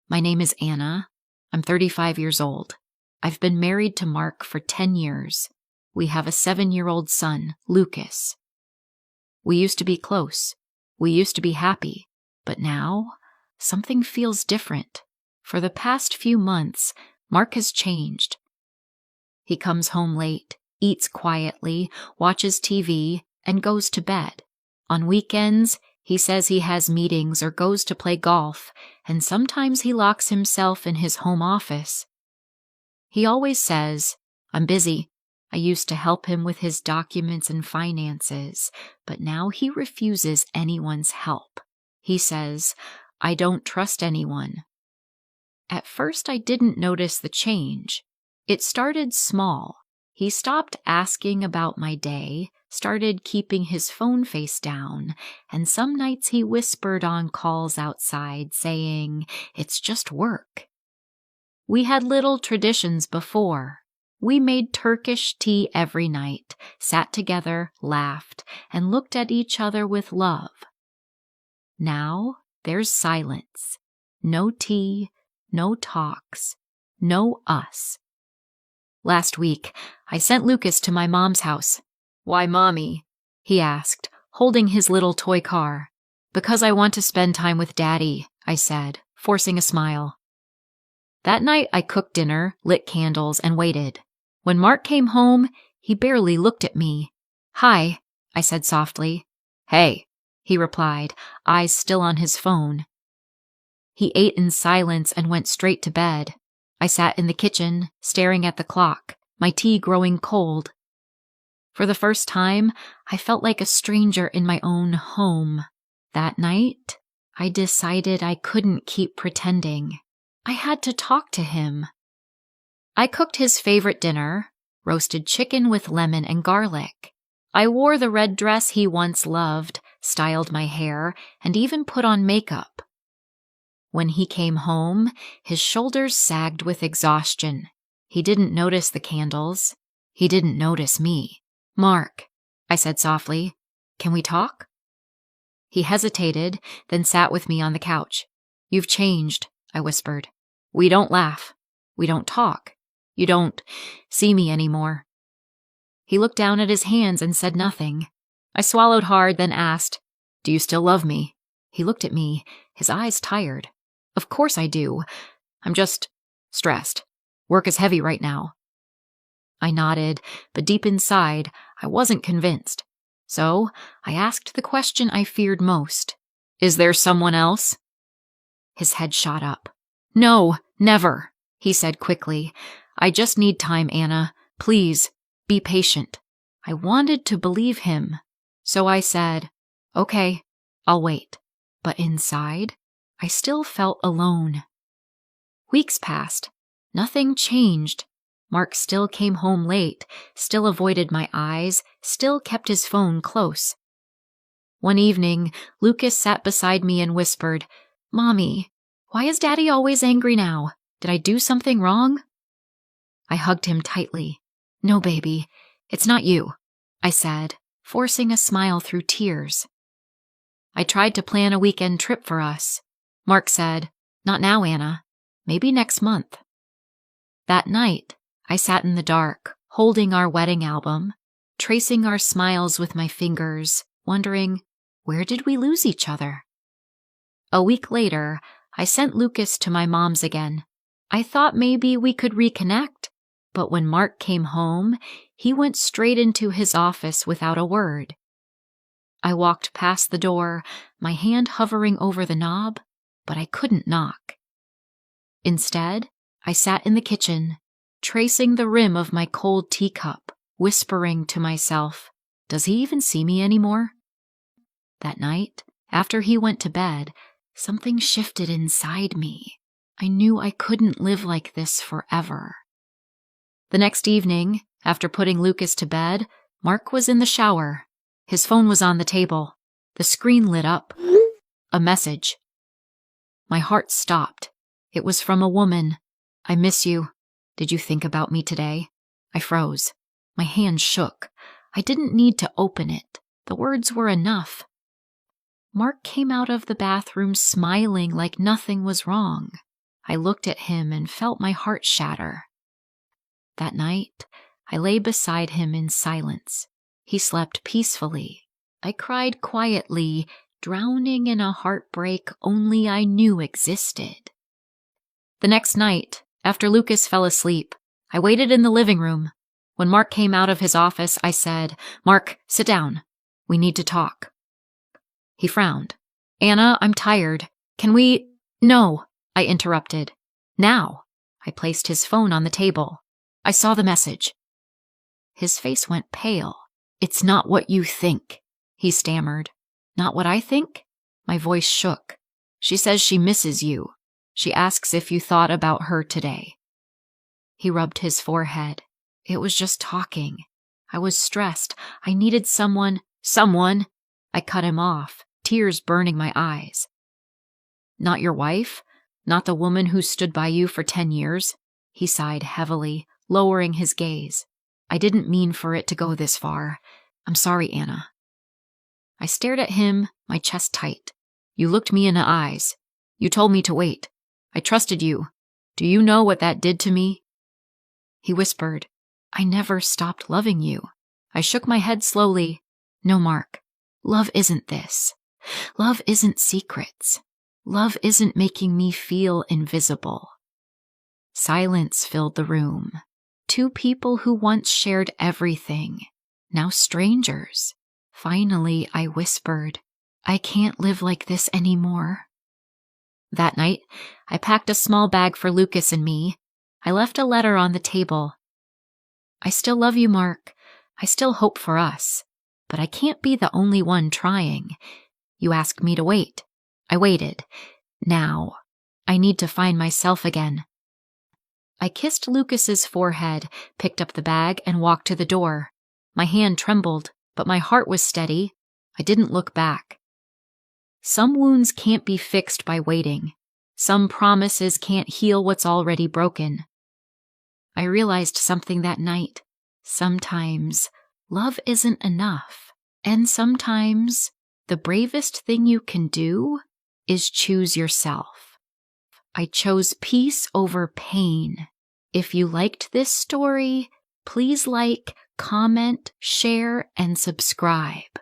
My name is Anna. I'm 35 years old. I've been married to Mark for 10 years. We have a 7-year-old son, Lucas. We used to be close. We used to be happy. But now, something feels different. For the past few months, Mark has changed. He comes home late, eats quietly, watches TV, and goes to bed. On weekends, he says he has meetings or goes to play golf, and sometimes he locks himself in his home office. He always says, "I'm busy." I used to help him with his documents and finances, but now he refuses anyone's help. He says, "I don't trust anyone." At first, I didn't notice the change. It started small. He stopped asking about my day, started keeping his phone face down, and some nights he whispered on calls outside, saying, "It's just work." We had little traditions before. We made Turkish tea every night, sat together, laughed, and looked at each other with love. Now there's silence. No tea, no talks, no us. Last week, I sent Lucas to my mom's house. "Why, Mommy?" he asked, holding his little toy car. "Because I want to spend time with Daddy," I said, forcing a smile. That night, I cooked dinner, lit candles, and waited. When Mark came home, he barely looked at me. "Hi," I said softly. "Hey," he replied, eyes still on his phone. He ate in silence and went straight to bed. I sat in the kitchen, staring at the clock, my tea growing cold. For the first time, I felt like a stranger in my own home. That night, I decided I couldn't keep pretending. I had to talk to him. I cooked his favorite dinner, roasted chicken with lemon and garlic. I wore the red dress he once loved, styled my hair, and even put on makeup. When he came home, his shoulders sagged with exhaustion. He didn't notice the candles. He didn't notice me. "Mark," I said softly, "can we talk?" He hesitated, then sat with me on the couch. "You've changed," I whispered. "We don't laugh. We don't talk. You don't see me anymore." He looked down at his hands and said nothing. I swallowed hard, then asked, "Do you still love me?" He looked at me, his eyes tired. "Of course I do. I'm just stressed. Work is heavy right now." I nodded, but deep inside, I wasn't convinced. So I asked the question I feared most. "Is there someone else?" His head shot up. "No, never," he said quickly. "I just need time, Anna. Please, be patient." I wanted to believe him. So I said, "Okay, I'll wait." But inside, I still felt alone. Weeks passed. Nothing changed. Mark still came home late, still avoided my eyes, still kept his phone close. One evening, Lucas sat beside me and whispered, "Mommy, why is Daddy always angry now? Did I do something wrong?" I hugged him tightly. "No, baby, it's not you," I said, forcing a smile through tears. I tried to plan a weekend trip for us. Mark said, "Not now, Anna. Maybe next month." That night, I sat in the dark, holding our wedding album, tracing our smiles with my fingers, wondering, where did we lose each other? A week later, I sent Lucas to my mom's again. I thought maybe we could reconnect, but when Mark came home, he went straight into his office without a word. I walked past the door, my hand hovering over the knob, but I couldn't knock. Instead, I sat in the kitchen, tracing the rim of my cold teacup, whispering to myself, "Does he even see me anymore?" That night, after he went to bed, something shifted inside me. I knew I couldn't live like this forever. The next evening, after putting Lucas to bed, Mark was in the shower. His phone was on the table. The screen lit up. A message. My heart stopped. It was from a woman. "I miss you. Did you think about me today?" I froze. My hand shook. I didn't need to open it. The words were enough. Mark came out of the bathroom smiling like nothing was wrong. I looked at him and felt my heart shatter. That night, I lay beside him in silence. He slept peacefully. I cried quietly, drowning in a heartbreak only I knew existed. The next night, after Lucas fell asleep, I waited in the living room. When Mark came out of his office, I said, "Mark, sit down. We need to talk." He frowned. "Anna, I'm tired. Can we—" "No," I interrupted. "Now." I placed his phone on the table. I saw the message. His face went pale. "It's not what you think," he stammered. "Not what I think?" My voice shook. "She says she misses you. She asks if you thought about her today." He rubbed his forehead. "It was just talking. I was stressed. I needed someone." "Someone!" I cut him off, tears burning my eyes. "Not your wife? Not the woman who stood by you for 10 years? He sighed heavily, lowering his gaze. "I didn't mean for it to go this far. I'm sorry, Anna." I stared at him, my chest tight. "You looked me in the eyes. You told me to wait. I trusted you. Do you know what that did to me?" He whispered, "I never stopped loving you." I shook my head slowly. "No, Mark. Love isn't this. Love isn't secrets. Love isn't making me feel invisible." Silence filled the room. Two people who once shared everything, now strangers. Finally, I whispered, "I can't live like this anymore." That night, I packed a small bag for Lucas and me. I left a letter on the table. "I still love you, Mark. I still hope for us. But I can't be the only one trying. You asked me to wait. I waited. Now, I need to find myself again." I kissed Lucas's forehead, picked up the bag, and walked to the door. My hand trembled, but my heart was steady. I didn't look back. Some wounds can't be fixed by waiting. Some promises can't heal what's already broken. I realized something that night. Sometimes love isn't enough. And sometimes the bravest thing you can do is choose yourself. I chose peace over pain. If you liked this story, please like, comment, share, and subscribe.